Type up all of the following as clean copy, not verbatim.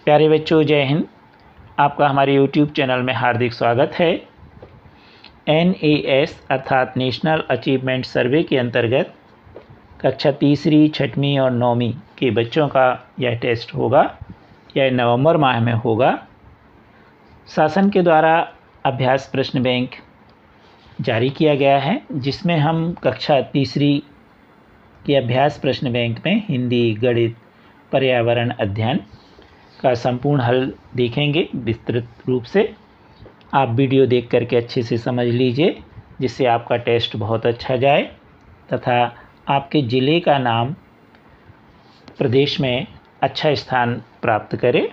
प्यारे बच्चों, जय हिंद। आपका हमारे YouTube चैनल में हार्दिक स्वागत है। NAS अर्थात नेशनल अचीवमेंट सर्वे के अंतर्गत कक्षा तीसरी, छठवीं और नौवीं के बच्चों का यह टेस्ट होगा। यह नवंबर माह में होगा। शासन के द्वारा अभ्यास प्रश्न बैंक जारी किया गया है, जिसमें हम कक्षा तीसरी के अभ्यास प्रश्न बैंक में हिंदी, गणित, पर्यावरण अध्ययन का संपूर्ण हल देखेंगे विस्तृत रूप से। आप वीडियो देख करके अच्छे से समझ लीजिए, जिससे आपका टेस्ट बहुत अच्छा जाए तथा आपके ज़िले का नाम प्रदेश में अच्छा स्थान प्राप्त करे।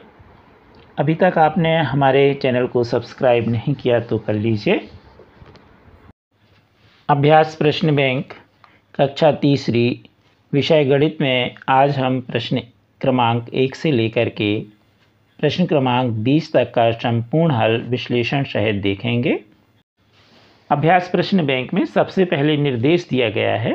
अभी तक आपने हमारे चैनल को सब्सक्राइब नहीं किया तो कर लीजिए। अभ्यास प्रश्न बैंक कक्षा तीसरी, विषय गणित में आज हम प्रश्न क्रमांक 1 से लेकर के प्रश्न क्रमांक 20 तक का संपूर्ण हल विश्लेषण सहित देखेंगे। अभ्यास प्रश्न बैंक में सबसे पहले निर्देश दिया गया है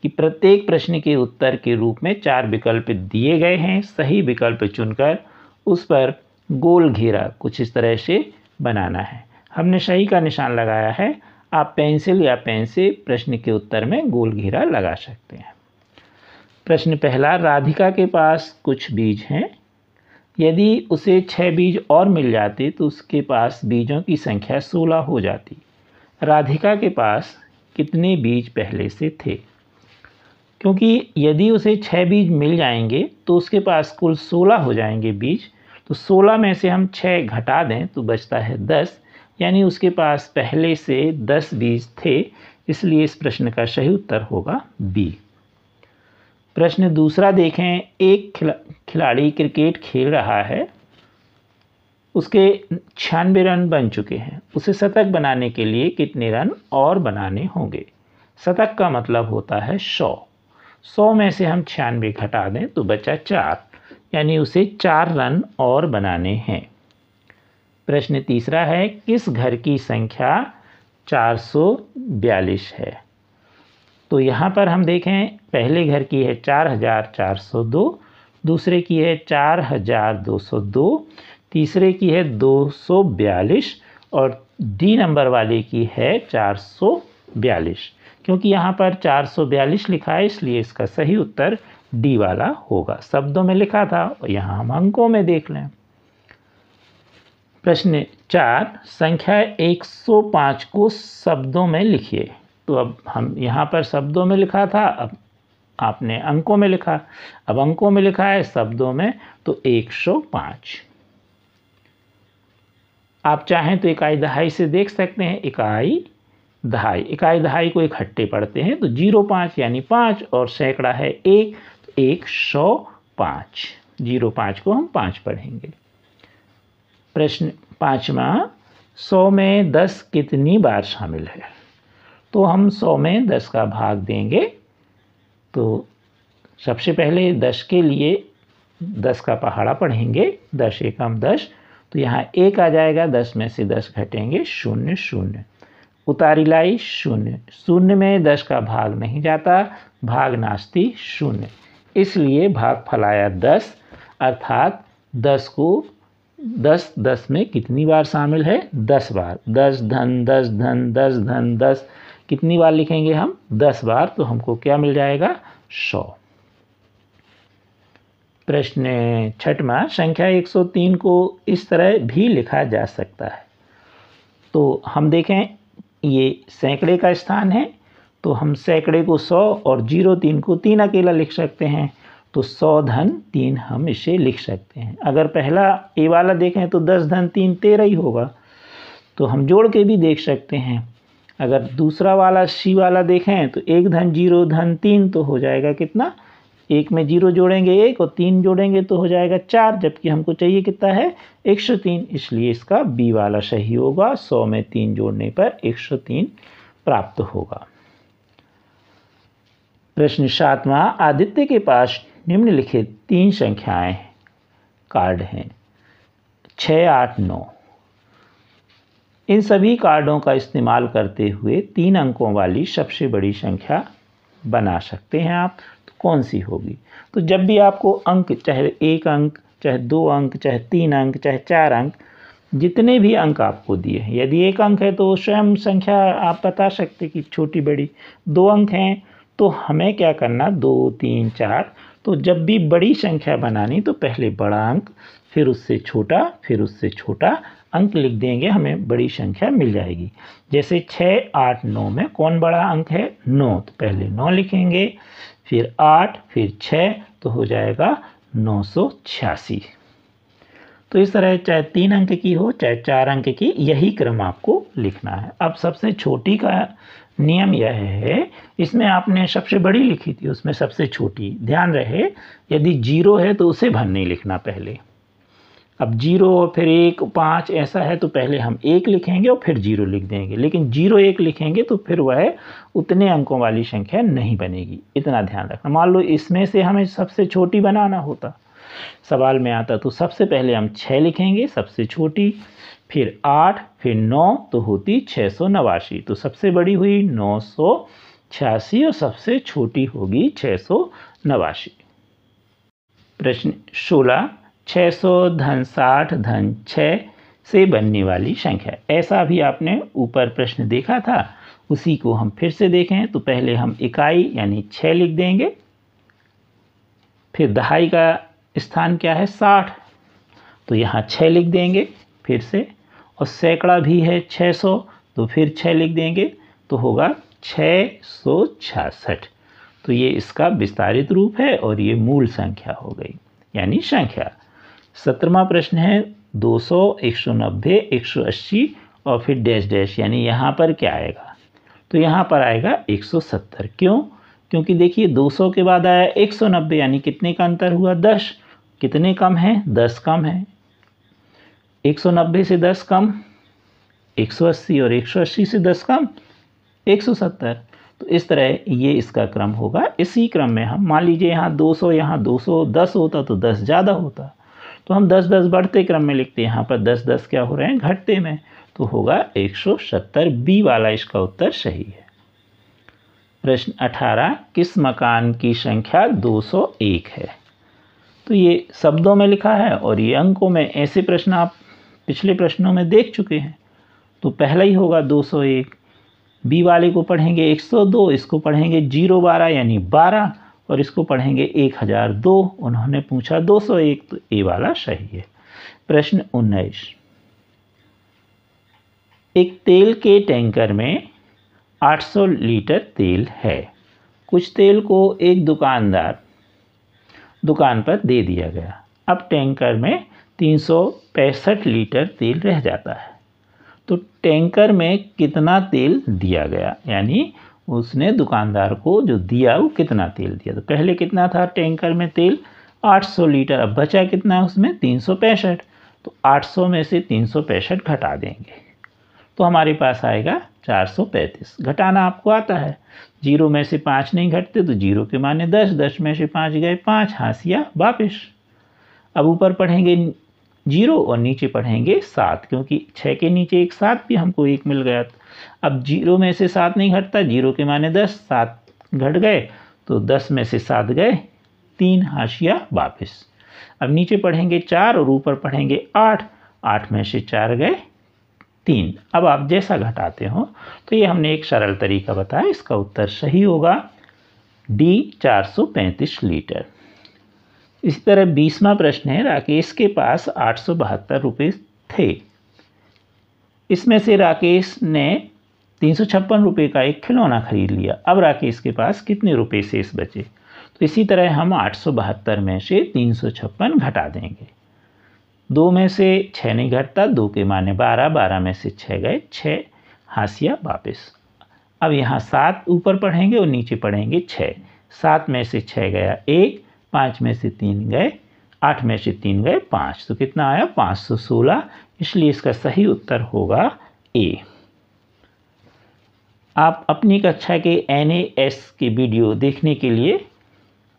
कि प्रत्येक प्रश्न के उत्तर के रूप में 4 विकल्प दिए गए हैं। सही विकल्प चुनकर उस पर गोल घेरा कुछ इस तरह से बनाना है। हमने सही का निशान लगाया है। आप पेंसिल या पेन से प्रश्न के उत्तर में गोल घेरा लगा सकते हैं। प्रश्न पहला, राधिका के पास कुछ बीज हैं। यदि उसे 6 बीज और मिल जाते तो उसके पास बीजों की संख्या 16 हो जाती। राधिका के पास कितने बीज पहले से थे? क्योंकि यदि उसे 6 बीज मिल जाएंगे तो उसके पास कुल 16 हो जाएंगे बीज। तो 16 में से हम 6 घटा दें तो बचता है 10, यानी उसके पास पहले से 10 बीज थे। इसलिए इस प्रश्न का सही उत्तर होगा बी। प्रश्न दूसरा देखें। एक खिलाड़ी क्रिकेट खेल रहा है। उसके 96 रन बन चुके हैं। उसे शतक बनाने के लिए कितने रन और बनाने होंगे? शतक का मतलब होता है 100। 100 में से हम 96 घटा दें तो बचा 4, यानी उसे 4 रन और बनाने हैं। प्रश्न तीसरा है, किस घर की संख्या 442 है? तो यहाँ पर हम देखें, पहले घर की है 4402, दूसरे की है 4202, तीसरे की है 242 और डी नंबर वाले की है 442। क्योंकि यहाँ पर 442 लिखा है, इसलिए इसका सही उत्तर डी वाला होगा। शब्दों में लिखा था, यहाँ हम अंकों में देख लें। प्रश्न 4, संख्या 105 को शब्दों में लिखिए। तो अब हम यहाँ पर शब्दों में लिखा था, अब आपने अंकों में लिखा। अब अंकों में लिखा है, शब्दों में तो 105। आप चाहें तो इकाई दहाई से देख सकते हैं। इकाई दहाई को इकट्ठे पढ़ते हैं तो 05 यानी 5 और सैकड़ा है 1 तो 105। 05 को हम 5 पढ़ेंगे। प्रश्न 5वां, 100 में 10 कितनी बार शामिल है? तो हम 100 में 10 का भाग देंगे। तो सबसे पहले 10 के लिए 10 का पहाड़ा पढ़ेंगे। 10 एकम 10, तो यहाँ 1 आ जाएगा। 10 में से 10 घटेंगे 0 0, उतारी लाई 0। 0 में 10 का भाग नहीं जाता, भाग नास्ती 0, इसलिए भाग फलाया 10। अर्थात 10 में कितनी बार शामिल है? 10 बार। 10 धन 10 धन 10 धन 10 कितनी बार लिखेंगे हम? 10 बार। तो हमको क्या मिल जाएगा? 100। प्रश्न 6वां, संख्या 103 को इस तरह भी लिखा जा सकता है। तो हम देखें, ये सैकड़े का स्थान है, तो हम सैकड़े को 100 और 03 को 3 अकेला लिख सकते हैं। तो 100 धन 3 हम इसे लिख सकते हैं। अगर पहला ए वाला देखें तो 10 धन 3 13 ही होगा, तो हम जोड़ के भी देख सकते हैं। अगर दूसरा वाला सी वाला देखें तो 1 धन 0 धन 3 तो हो जाएगा कितना? 1 में 0 जोड़ेंगे 1 और 3 जोड़ेंगे तो हो जाएगा 4, जबकि हमको चाहिए कितना है? 103। इसलिए इसका बी वाला सही होगा। 100 में 3 जोड़ने पर 103 प्राप्त होगा। प्रश्न 7वां, आदित्य के पास निम्नलिखित 3 संख्याएं कार्ड हैं, 6 8 9। इन सभी कार्डों का इस्तेमाल करते हुए 3 अंकों वाली सबसे बड़ी संख्या बना सकते हैं आप। तो कौन सी होगी? तो जब भी आपको अंक, चाहे 1 अंक, चाहे 2 अंक, चाहे 3 अंक, चाहे 4 अंक, जितने भी अंक आपको दिए, यदि 1 अंक है तो स्वयं संख्या आप बता सकते कि छोटी बड़ी। 2 अंक हैं तो हमें क्या करना, 2 3 4, तो जब भी बड़ी संख्या बनानी तो पहले बड़ा अंक, फिर उससे छोटा, फिर उससे छोटा अंक लिख देंगे, हमें बड़ी संख्या मिल जाएगी। जैसे 6 8 9 में कौन बड़ा अंक है, 9, तो पहले 9 लिखेंगे, फिर 8, फिर 6, तो हो जाएगा 986। तो इस तरह चाहे 3 अंक की हो, चाहे 4 अंक की, यही क्रम आपको लिखना है। अब सबसे छोटी का नियम यह है, इसमें आपने सबसे बड़ी लिखी थी, उसमें सबसे छोटी, ध्यान रहे यदि 0 है तो उसे भर नहीं लिखना पहले। अब 0 फिर 1 5 ऐसा है तो पहले हम 1 लिखेंगे और फिर 0 लिख देंगे, लेकिन 0 1 लिखेंगे तो फिर वह उतने अंकों वाली संख्या नहीं बनेगी, इतना ध्यान रखना। मान लो इसमें से हमें सबसे छोटी बनाना होता, सवाल में आता, तो सबसे पहले हम 6 लिखेंगे सबसे छोटी, फिर 8, फिर 9, तो होती 689, तो सबसे बड़ी हुई 986 और सबसे छोटी होगी 689। प्रश्न 16, 600 धन 60 धन 6 से बनने वाली संख्या। ऐसा भी आपने ऊपर प्रश्न देखा था, उसी को हम फिर से देखें। तो पहले हम इकाई यानी 6 लिख देंगे, फिर दहाई का स्थान क्या है 60, तो यहाँ 6 लिख देंगे फिर से, और सैकड़ा भी है 600, तो फिर 6 लिख देंगे, तो होगा 666। तो ये इसका विस्तारित रूप है और ये मूल संख्या हो गई, यानी संख्या। 17वां प्रश्न है 200 190 180 और फिर डैश डैश, यानी यहाँ पर क्या आएगा, तो यहाँ पर आएगा 170। क्यों, क्योंकि देखिए 200 के बाद आया 190, यानी कितने का अंतर हुआ 10, कितने कम है 10 कम है, 190 से 10 कम 180 और 180 से 10 कम 170। तो इस तरह ये इसका क्रम होगा। इसी क्रम में हम मान लीजिए यहाँ 200, यहाँ 210 होता तो 10 ज़्यादा होता, तो हम 10 10 बढ़ते क्रम में लिखते हैं, यहाँ पर 10 10 क्या हो रहे हैं घटते में, तो होगा 170। बी वाला इसका उत्तर सही है। प्रश्न 18, किस मकान की संख्या 201 है। तो ये शब्दों में लिखा है और ये अंकों में। ऐसे प्रश्न आप पिछले प्रश्नों में देख चुके हैं, तो पहला ही होगा 201। बी वाले को पढ़ेंगे 102, इसको पढ़ेंगे 012 यानी 12, और इसको पढ़ेंगे 1002। उन्होंने पूछा 201, तो ए वाला सही है। प्रश्न 19, एक तेल के टैंकर में 800 लीटर तेल है। कुछ तेल को एक दुकान पर दे दिया गया। अब टैंकर में 365 लीटर तेल रह जाता है, तो टैंकर में कितना तेल दिया गया, यानी उसने दुकानदार को जो दिया वो कितना तेल दिया। तो पहले कितना था टैंकर में तेल 800 लीटर, अब बचा कितना है उसमें 365, तो 800 में से 365 घटा देंगे तो हमारे पास आएगा 435। घटाना आपको आता है, 0 में से 5 नहीं घटते तो 0 के माने 10, 10 में से 5 गए 5, हाशिया वापिस। अब ऊपर पढ़ेंगे 0 और नीचे पढ़ेंगे 7, क्योंकि 6 के नीचे एक 7 भी हमको 1 मिल गया। अब 0 में से 7 नहीं घटता, 0 के माने 10, 7 घट गए तो 10 में से 7 गए 3, हाशिया वापिस। अब नीचे पढ़ेंगे 4 और ऊपर पढ़ेंगे 8, 8 में से 4 गए 3। अब आप जैसा घटाते हो, तो ये हमने एक सरल तरीका बताया, इसका उत्तर सही होगा डी 435 लीटर। इसी तरह 20वां प्रश्न है, राकेश के पास 872 रुपये थे। इसमें से राकेश ने 356 रुपये का एक खिलौना खरीद लिया। अब राकेश के पास कितने रुपये शेष बचे। तो इसी तरह हम 872 में से 356 घटा देंगे। 2 में से 6 नहीं घटता, 2 के माने 12, 12 में से 6 गए 6, हाशिया वापिस। अब यहाँ 7 ऊपर पढ़ेंगे और नीचे पढ़ेंगे 6। 7 में से 6 गया 1, 5 में से 3 गए, 8 में से 3 गए 5, तो कितना आया 516। इसलिए इसका सही उत्तर होगा ए। आप अपनी कक्षा के NAS के वीडियो देखने के लिए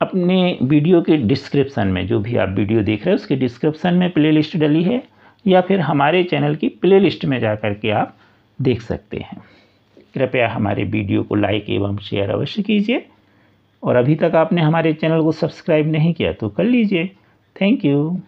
अपने वीडियो के डिस्क्रिप्शन में, जो भी आप वीडियो देख रहे हैं उसके डिस्क्रिप्शन में प्लेलिस्ट डली है, या फिर हमारे चैनल की प्लेलिस्ट में जा कर के आप देख सकते हैं। कृपया हमारे वीडियो को लाइक एवं शेयर अवश्य कीजिए, और अभी तक आपने हमारे चैनल को सब्सक्राइब नहीं किया तो कर लीजिए। Thank you.